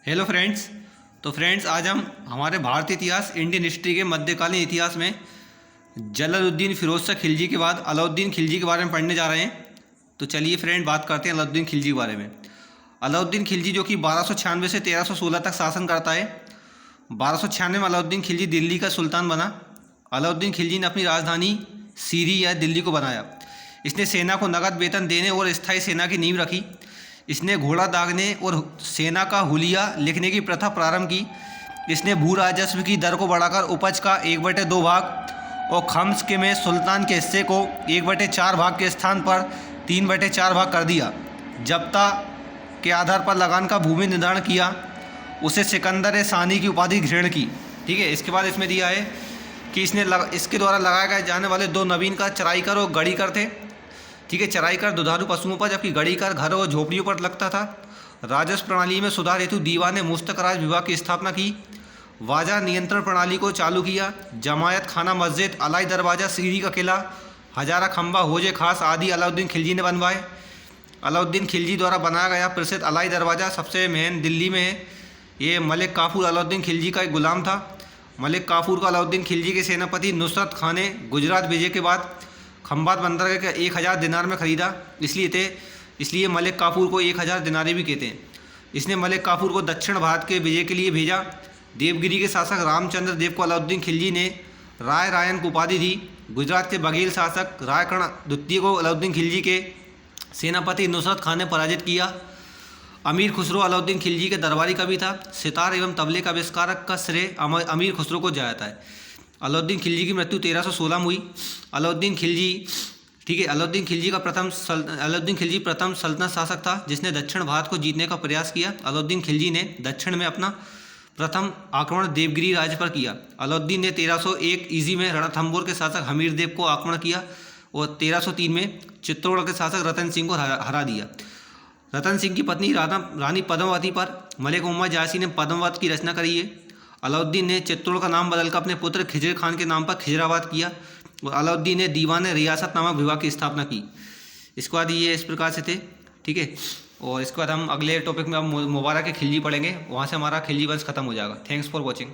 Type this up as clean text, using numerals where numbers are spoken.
Hello friends. तो friends आज हम हमारे भारतीय इतिहास इंडियन हिस्ट्री के मध्यकालीन इतिहास में जलालुद्दीन फिरोज शाह खिलजी के बाद अलाउद्दीन खिलजी के बारे में पढ़ने जा रहे हैं। तो चलिए फ्रेंड बात करते हैं अलाउद्दीन खिलजी के बारे में। अलाउद्दीन खिलजी जो कि 1296 से 1316 तक शासन करता है। 1296 में अलाउद्दीन खिलजी दिल्ली का सुल्तान बना। अलाउद्दीन खिलजी ने अपनी राजधानी सीरी या दिल्ली को बनाया। इसने सेना को नकद वेतन देने और स्थायी सेना की नींव रखी। इसने घोड़ा दागने और सेना का हुलिया लिखने की प्रथा प्रारंभ की। इसने भू राजस्व की दर को बढ़ाकर उपज का 1/2 भाग और खम्स के में सुल्तान के हिस्से को 1/4 भाग के स्थान पर 3/4 भाग कर दिया। जब्ता के आधार पर लगान का भूमि निर्धारण किया। उसे सिकंदर सानी की उपाधि ग्रहण की। ठीक है, इसके बाद इसमें दिया है कि इसके द्वारा लगाए गए जाने वाले 2 नवीन कर चराई कर और गढ़ी कर थे। ठीक है, चराई कर दुधारू पशुओं पर जबकि गढ़ी कर घरों और झोपड़ियों पर लगता था। राजस्व प्रणाली में सुधार हेतु दीवान मुस्तक राज विभाग की स्थापना की। वाजा नियंत्रण प्रणाली को चालू किया। जमायत खाना मस्जिद अलाई दरवाज़ा सीरी का किला हजारा खंबा होजे खास आदि अलाउद्दीन खिलजी ने बनवाए। अलाउद्दीन खिलजी द्वारा बनाया गया प्रसिद्ध अलाई दरवाज़ा सबसे मेन दिल्ली में है। ये मलिक काफूर अलाउद्दीन खिलजी का एक गुलाम था। मलिक काफूर को अलाउद्दीन खिलजी के सेनापति नुसरत खान ने गुजरात विजय के बाद खंबात बंदरगाह के 1000 दिनार में ख़रीदा। इसलिए मलिक काफूर को 1000 दिनारे भी कहते हैं। इसने मलिक काफूर को दक्षिण भारत के विजय के लिए भेजा। देवगिरी के शासक रामचंद्र देव को अलाउद्दीन खिलजी ने राय रायन को उपाधि दी। गुजरात के बघेल शासक रायकर्ण द्वितीय को अलाउद्दीन खिलजी के सेनापति नुसरत खान ने पराजित किया। अमीर खुसरो अलाउद्दीन खिलजी के दरबारी कवि था। सितार एवं तबले का आविष्कारक का श्रेय अमीर खुसरो को जाता है। अलाउद्दीन खिलजी की मृत्यु 1316 में हुई। अलाउद्दीन खिलजी प्रथम सल्तनत शासक था जिसने दक्षिण भारत को जीतने का प्रयास किया। अलाउद्दीन खिलजी ने दक्षिण में अपना प्रथम आक्रमण देवगिरी राज्य पर किया। अलाउद्दीन ने 1301 ईस्वी में रणथंभौर के शासक हमीर देव को आक्रमण किया और 1303 में चित्तौड़गढ़ के शासक रतन सिंह को हरा दिया। रतन सिंह की पत्नी रानी पद्मावती पर मलिक मोहम्मद जायसी ने पद्मावत की रचना करी है। अलाउद्दीन ने चित्तौड़ का नाम बदलकर अपने पुत्र खिजर खान के नाम पर खिजराबाद किया और अलाउद्दीन ने दीवान रियासत नामक विभाग की स्थापना की। इसके बाद ये इस प्रकार से थे। ठीक है, और इसके बाद हम अगले टॉपिक में हम मुबारक के खिलजी पढ़ेंगे। वहाँ से हमारा खिलजी वंश खत्म हो जाएगा। Thanks for watching.